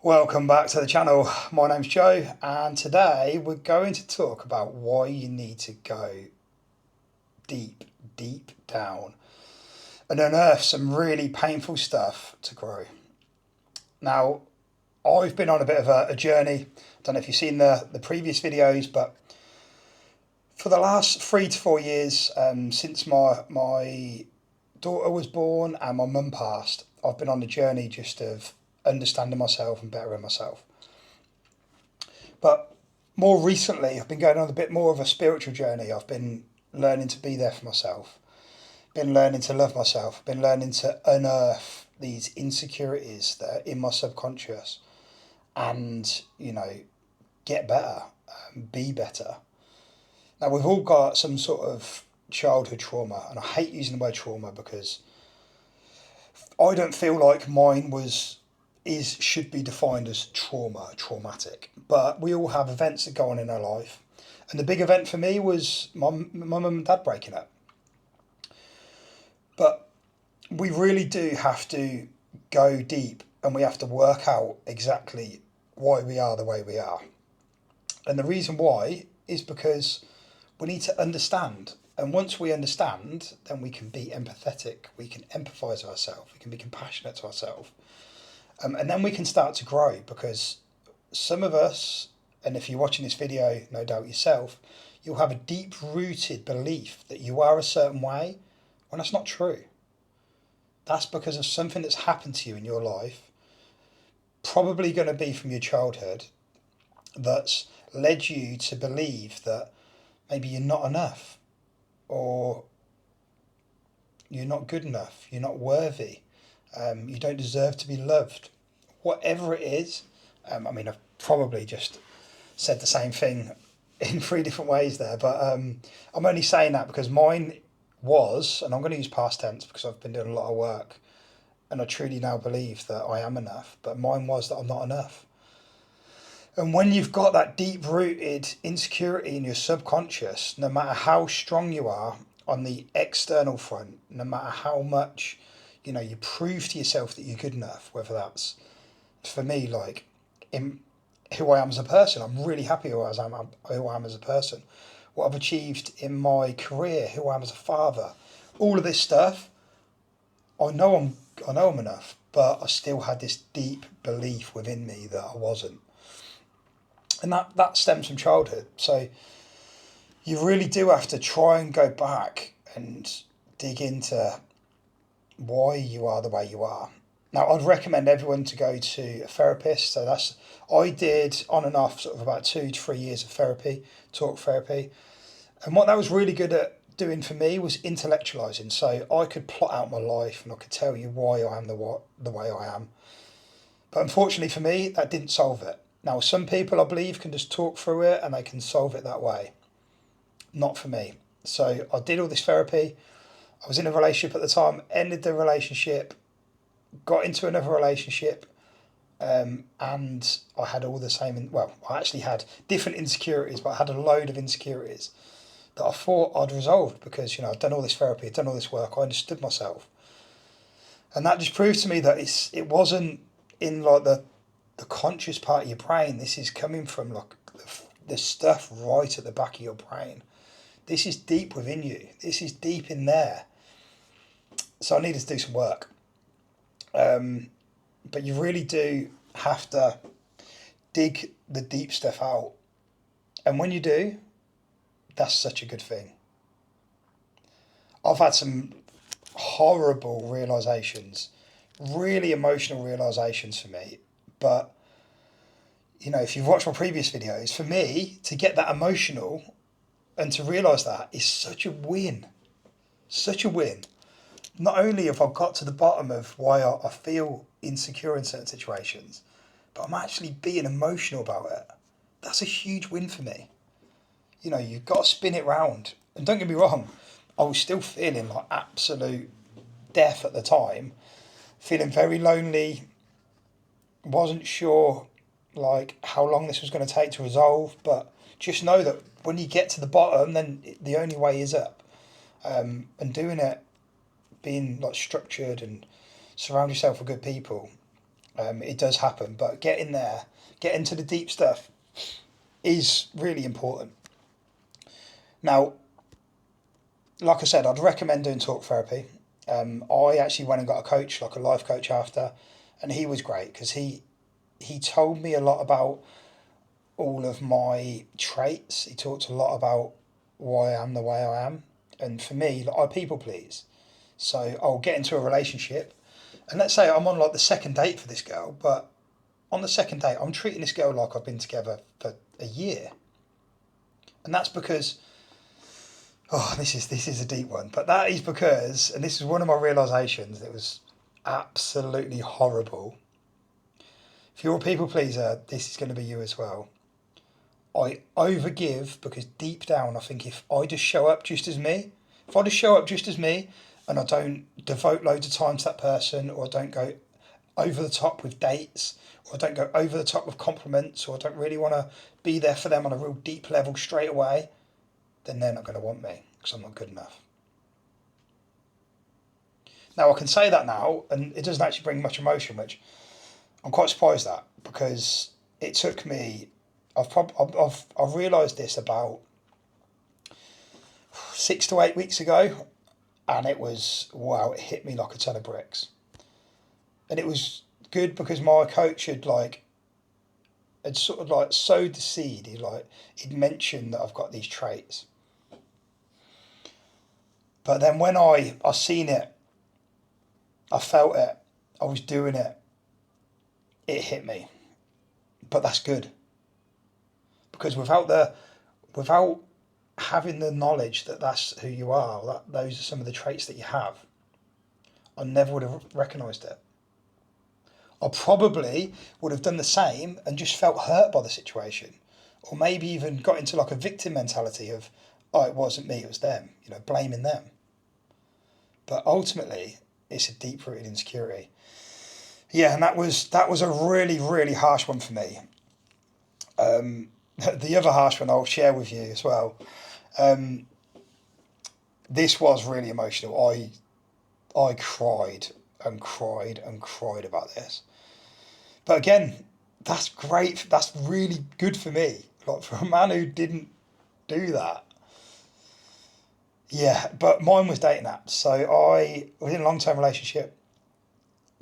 Welcome back to the channel. My name's Joe, and today we're going to talk about why you need to go deep down and unearth some really painful stuff to grow. Now, I've been on a bit of a journey. I don't know if you've seen the previous videos, but for the last 3 to 4 years, since my daughter was born and my mum passed, I've been on the journey just of understanding myself and bettering myself. But more recently, I've been going on a bit more of a spiritual journey. I've been learning to be there for myself, been learning to love myself, been learning to unearth these insecurities that are in my subconscious and, get better, be better. Now, we've all got some sort of childhood trauma, and I hate using the word trauma because I don't feel like mine should be defined as traumatic. But we all have events that go on in our life. And the big event for me was my mum and dad breaking up. But we really do have to go deep, and we have to work out exactly why we are the way we are. And the reason why is because we need to understand. And once we understand, then we can be empathetic, we can empathise ourselves, we can be compassionate to ourselves. And then we can start to grow, because some of us, and if you're watching this video, no doubt yourself, you'll have a deep-rooted belief that you are a certain way when that's not true. That's because of something that's happened to you in your life, probably going to be from your childhood, that's led you to believe that maybe you're not enough, or you're not good enough, you're not worthy. You don't deserve to be loved. Whatever it is, I've probably just said the same thing in 3 different ways there, but I'm only saying that because mine was, and I'm going to use past tense because I've been doing a lot of work and I truly now believe that I am enough, but mine was that I'm not enough. And when you've got that deep-rooted insecurity in your subconscious, no matter how strong you are on the external front, no matter how much you prove to yourself that you're good enough, whether that's, for me, like in who I am as a person. I'm really happy who I am as a person. What I've achieved in my career, who I am as a father, all of this stuff, I know I'm enough, but I still had this deep belief within me that I wasn't. And that stems from childhood. So you really do have to try and go back and dig into why you are the way you are. Now, I'd recommend everyone to go to a therapist. So I did on and off sort of about 2 to 3 years of therapy, talk therapy. And what that was really good at doing for me was intellectualizing. So I could plot out my life and I could tell you why I am the way I am. But unfortunately for me, that didn't solve it. Now, some people, I believe, can just talk through it and they can solve it that way. Not for me. So I did all this therapy. I was in a relationship at the time, ended the relationship, got into another relationship, and I had all the same, I actually had different insecurities, but I had a load of insecurities that I thought I'd resolved because, I'd done all this therapy, I'd done all this work, I understood myself. And that just proved to me that it wasn't in like the conscious part of your brain. This is coming from like the stuff right at the back of your brain. This is deep within you. This is deep in there. So I needed to do some work. But you really do have to dig the deep stuff out. And when you do, that's such a good thing. I've had some horrible realizations, really emotional realizations for me. But, if you've watched my previous videos, for me, to get that emotional and to realise that is such a win. Such a win. Not only have I got to the bottom of why I feel insecure in certain situations, but I'm actually being emotional about it. That's a huge win for me. You've got to spin it round. And don't get me wrong, I was still feeling like absolute death at the time, feeling very lonely, wasn't sure like how long this was going to take to resolve, but just know that when you get to the bottom, then the only way is up. And doing it, being like structured and surround yourself with good people, It does happen, but getting there, getting to the deep stuff is really important. Now, like I said, I'd recommend doing talk therapy. I actually went and got a coach, like a life coach after, and he was great because he told me a lot about all of my traits. He talked a lot about why I am the way I am. And for me, like, I people please. So I'll get into a relationship, and let's say I'm on like the second date for this girl, but on the second date, I'm treating this girl like I've been together for a year. And that's because, oh, this is a deep one, but that is because, and this is one of my realizations, it was absolutely horrible. If you're a people pleaser, this is going to be you as well. I overgive because deep down I think if I just show up just as me, and I don't devote loads of time to that person, or I don't go over the top with dates, or I don't go over the top with compliments, or I don't really want to be there for them on a real deep level straight away, then they're not going to want me because I'm not good enough. Now I can say that now, and it doesn't actually bring much emotion, which I'm quite surprised at, because it took me. I've realised this about 6 to 8 weeks ago, and it was wow. It hit me like a ton of bricks, and it was good because my coach had sort of like sowed the seed. He'd mentioned that I've got these traits, but then when I seen it, I felt it, I was doing it. It hit me, but that's good because without having the knowledge that that's who you are, that those are some of the traits that you have, I never would have recognised it. I probably would have done the same and just felt hurt by the situation, or maybe even got into like a victim mentality of, oh, it wasn't me, it was them, blaming them. But ultimately, it's a deep-rooted insecurity. Yeah, and that was a really, really harsh one for me. The other harsh one I'll share with you as well. This was really emotional. I cried and cried and cried about this. But again, that's great. That's really good for me. Like for a man who didn't do that. Yeah, but mine was dating apps. So I was in a long-term relationship,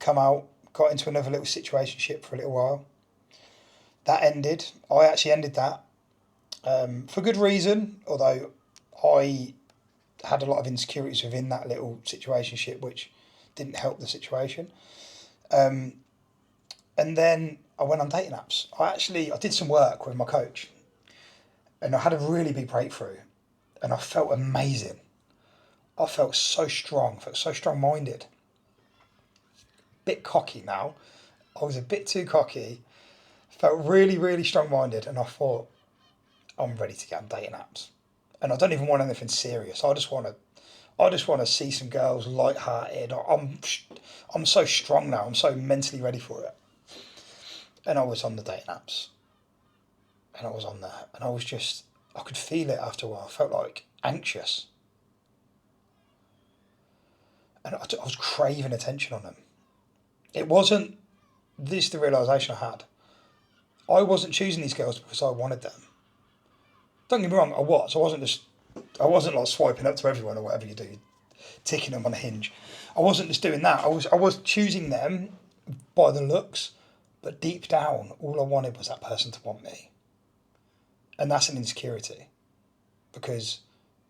come out, got into another little situationship for a little while. That ended. I actually ended that for good reason, although I had a lot of insecurities within that little situationship, which didn't help the situation. And then I went on dating apps. I did some work with my coach, and I had a really big breakthrough, and I felt amazing. I felt so strong, felt so strong-minded. Bit cocky now. I was a bit too cocky. Felt really, really strong-minded, and I thought, I'm ready to get on dating apps. And I don't even want anything serious. I just want to see some girls light-hearted. I'm so strong now. I'm so mentally ready for it. And I was on the dating apps, and I was on there, and I could feel it after a while. I felt like anxious, and I was craving attention on them. It wasn't this the realisation I had. I wasn't choosing these girls because I wanted them. Don't get me wrong, I was. I wasn't like swiping up to everyone or whatever you do, ticking them on a hinge. I wasn't just doing that. I was choosing them by the looks, but deep down, all I wanted was that person to want me. And that's an insecurity, because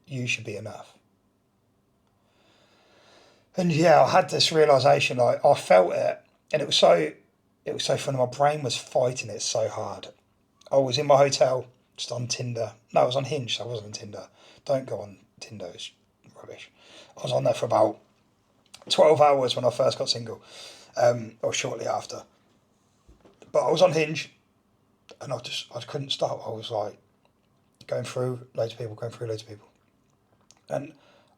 you should be enough. And yeah, I had this realisation. I felt it, and it was so funny. My brain was fighting it so hard. I was in my hotel, just on Tinder. No, I was on Hinge, so I wasn't on Tinder. Don't go on Tinder, it's rubbish. I was on there for about 12 hours when I first got single, or shortly after. But I was on Hinge, and I couldn't stop. I was like going through loads of people. And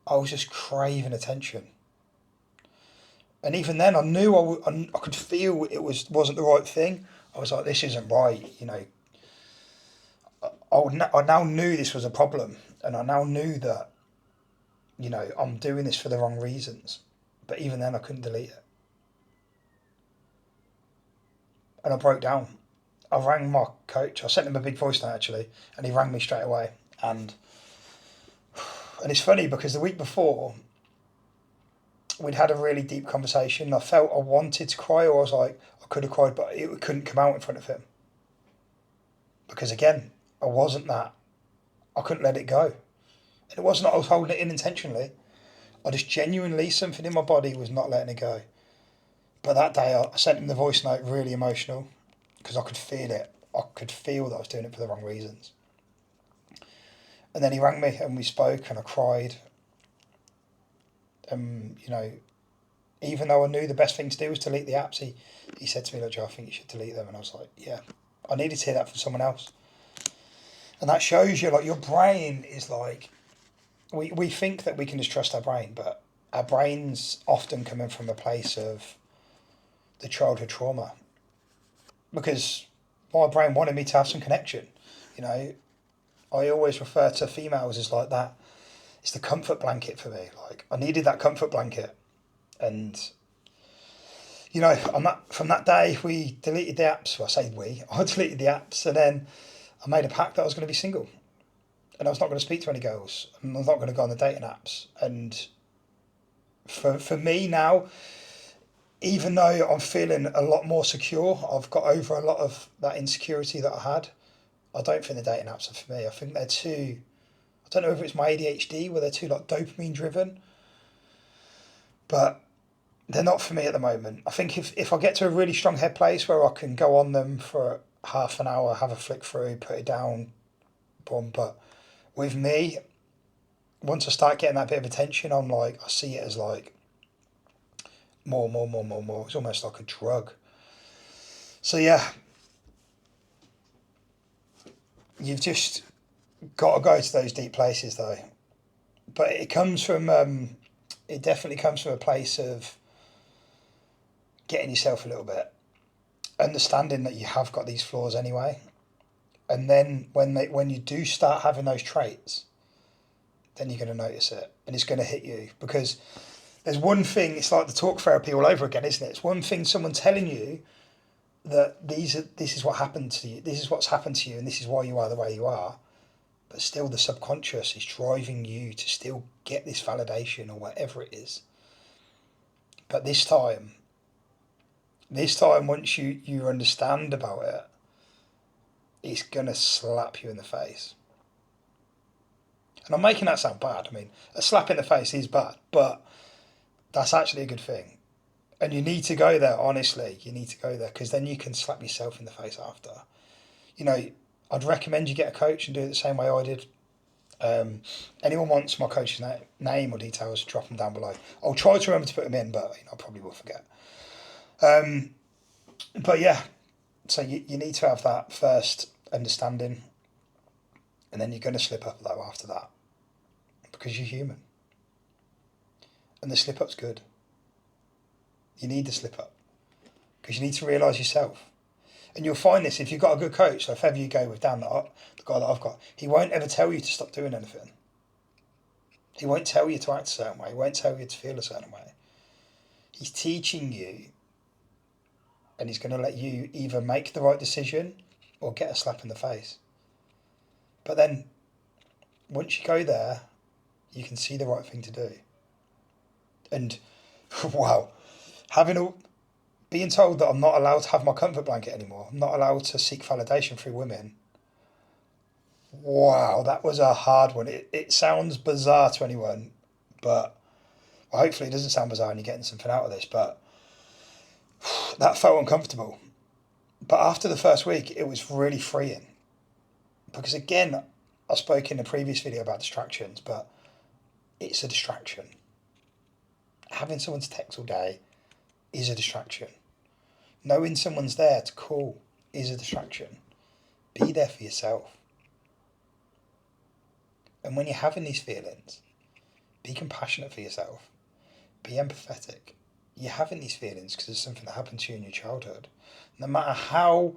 I was just craving attention. And even then, I knew I could feel it wasn't the right thing. I was like, this isn't right, I now knew this was a problem, and I now knew that, I'm doing this for the wrong reasons. But even then, I couldn't delete it. and I broke down. I rang my coach. I sent him a big voice note actually, and he rang me straight away. And it's funny because the week before, we'd had a really deep conversation. I felt I wanted to cry, or I was like, I could have cried, but it couldn't come out in front of him. Because again, I wasn't that. I couldn't let it go. And it wasn't that I was holding it in intentionally. I just genuinely, something in my body was not letting it go. But that day, I sent him the voice note really emotional because I could feel it. I could feel that I was doing it for the wrong reasons. And then he rang me and we spoke and I cried. You know, even though I knew the best thing to do was delete the apps, he said to me, look, Joe, I think you should delete them. And I was like, yeah, I needed to hear that from someone else. And that shows you, like, your brain is like, we think that we can just trust our brain, but our brain's often coming from a place of the childhood trauma. Because my brain wanted me to have some connection. You know, I always refer to females as like that. It's the comfort blanket for me. Like, I needed that comfort blanket. And, you know, from that day, we deleted the apps. Well, I say I deleted the apps, and then I made a pact that I was going to be single. And I was not going to speak to any girls. And I was not going to go on the dating apps. And for me now, even though I'm feeling a lot more secure, I've got over a lot of that insecurity that I had. I don't think the dating apps are for me. I think they're too, I don't know if it's my ADHD where they're too like dopamine driven, but they're not for me at the moment. I think if I get to a really strong head place where I can go on them for half an hour, have a flick through, put it down, boom. But with me, once I start getting that bit of attention, I'm like, I see it as like more. It's almost like a drug. So yeah, you've just got to go to those deep places though. But it comes from, it definitely comes from a place of getting yourself a little bit, understanding that you have got these flaws anyway. And then when you do start having those traits, then you're going to notice it and it's going to hit you. Because there's one thing, it's like the talk therapy all over again, isn't it? It's one thing someone telling you that this is what happened to you, this is what's happened to you, and this is why you are the way you are. But still the subconscious is driving you to still get this validation or whatever it is. But this time once you understand about it, it's going to slap you in the face. And I'm making that sound bad. I mean, a slap in the face is bad, but that's actually a good thing. And you need to go there, honestly. You need to go there because then you can slap yourself in the face after. You know, I'd recommend you get a coach and do it the same way I did. Anyone wants my coach's name or details, drop them down below. I'll try to remember to put them in, but I probably will forget. But yeah, so you need to have that first understanding, and then you're going to slip up though after that because you're human. And the slip up's good. You need the slip up because you need to realise yourself. And you'll find this if you've got a good coach. So if ever you go with Dan, the guy that I've got, he won't ever tell you to stop doing anything. He won't tell you to act a certain way. He won't tell you to feel a certain way. He's teaching you, and he's going to let you either make the right decision or get a slap in the face. But then once you go there, you can see the right thing to do. And wow, being told that I'm not allowed to have my comfort blanket anymore, I'm not allowed to seek validation through women. Wow, that was a hard one. It sounds bizarre to anyone, but well, hopefully it doesn't sound bizarre and you're getting something out of this, but that felt uncomfortable. But after the first week, it was really freeing. Because again, I spoke in a previous video about distractions, but it's a distraction. Having someone to text all day is a distraction. Knowing someone's there to call is a distraction. Be there for yourself. And when you're having these feelings, be compassionate for yourself. Be empathetic. You're having these feelings because there's something that happened to you in your childhood. No matter how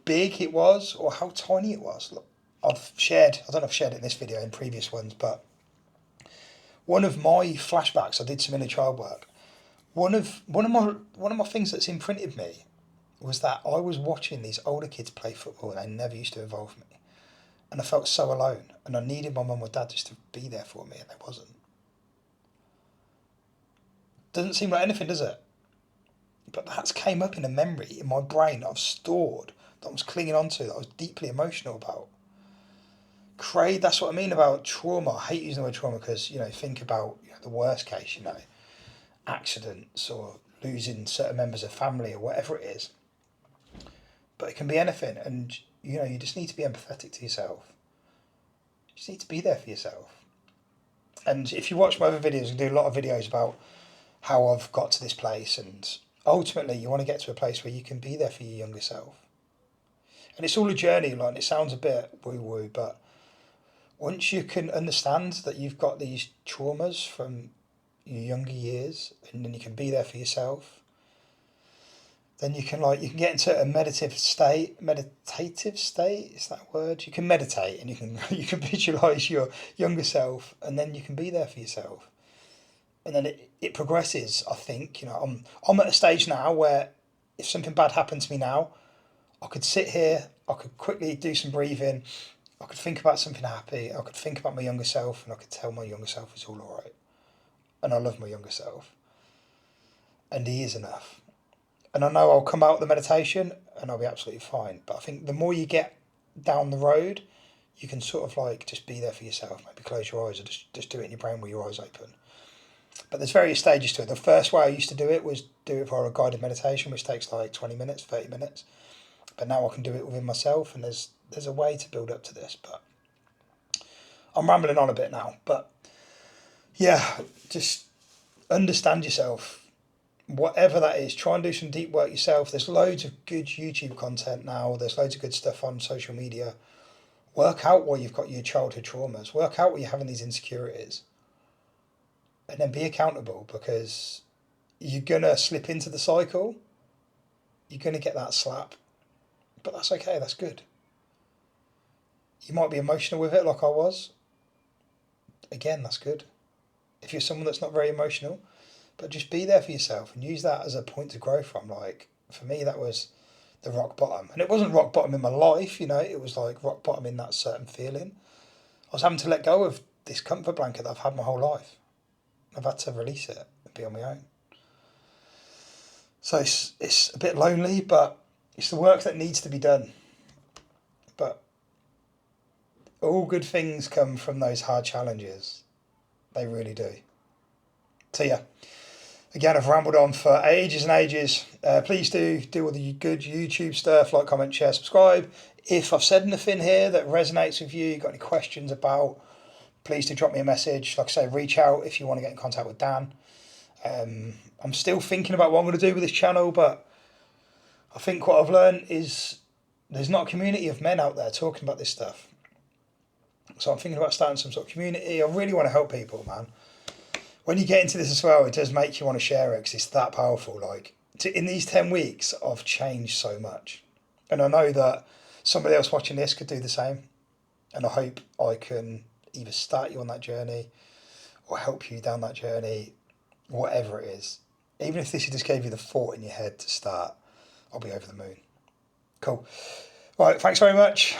big it was or how tiny it was. Look, I don't know if I've shared it in this video, in previous ones, but one of my flashbacks, I did some inner child work. One of my things that's imprinted me was that I was watching these older kids play football and they never used to involve me. And I felt so alone, and I needed my mum or dad just to be there for me, and they wasn't. Doesn't seem like anything, does it? But that's came up in a memory in my brain that I've stored, that I was clinging on to, that I was deeply emotional about. That's what I mean about trauma. I hate using the word trauma because, think about the worst case, accidents or losing certain members of family or whatever it is. But it can be anything, and you just need to be empathetic to yourself. You just need to be there for yourself. And if you watch my other videos, I do a lot of videos about how I've got to this place, and ultimately you want to get to a place where you can be there for your younger self. And it's all a journey, like, it sounds a bit woo-woo, but once you can understand that you've got these traumas from your younger years, and then you can be there for yourself, then you can get into a meditative state, is that a word? You can meditate, and you can visualize your younger self, and then you can be there for yourself. And then it progresses, I think. I'm at a stage now where if something bad happened to me now, I could sit here, I could quickly do some breathing, I could think about something happy, I could think about my younger self, and I could tell my younger self it's all alright. And I love my younger self. And he is enough. And I know I'll come out of the meditation and I'll be absolutely fine. But I think the more you get down the road, you can sort of just be there for yourself. Maybe close your eyes or just do it in your brain with your eyes open. But there's various stages to it. The first way I used to do it was do it via a guided meditation, which takes 20 minutes, 30 minutes. But now I can do it within myself, and there's a way to build up to this. But I'm rambling on a bit now. But yeah, just understand yourself. Whatever that is, try and do some deep work yourself. There's loads of good YouTube content now. There's loads of good stuff on social media. Work out why you've got your childhood traumas. Work out why you're having these insecurities. And then be accountable, because you're going to slip into the cycle. You're going to get that slap. But that's okay, that's good. You might be emotional with it like I was. Again, that's good. If you're someone that's not very emotional, but just be there for yourself and use that as a point to grow from. For me, that was the rock bottom. And it wasn't rock bottom in my life, it was rock bottom in that certain feeling. I was having to let go of this comfort blanket that I've had my whole life. I've had to release it and be on my own. So it's a bit lonely, but it's the work that needs to be done. But all good things come from those hard challenges. They really do. So yeah. Again, I've rambled on for ages and ages. Please do all the good YouTube stuff, like, comment, share, subscribe. If I've said anything here that resonates with you, got any questions about, please do drop me a message. Like I say, reach out if you want to get in contact with Dan. I'm still thinking about what I'm going to do with this channel, but I think what I've learned is there's not a community of men out there talking about this stuff. So I'm thinking about starting some sort of community. I really want to help people, man. When you get into this as well, it does make you want to share it because it's that powerful. In these 10 weeks, I've changed so much. And I know that somebody else watching this could do the same. And I hope I can either start you on that journey or help you down that journey, whatever it is. Even if this just gave you the thought in your head to start, I'll be over the moon. Cool. Right, thanks very much.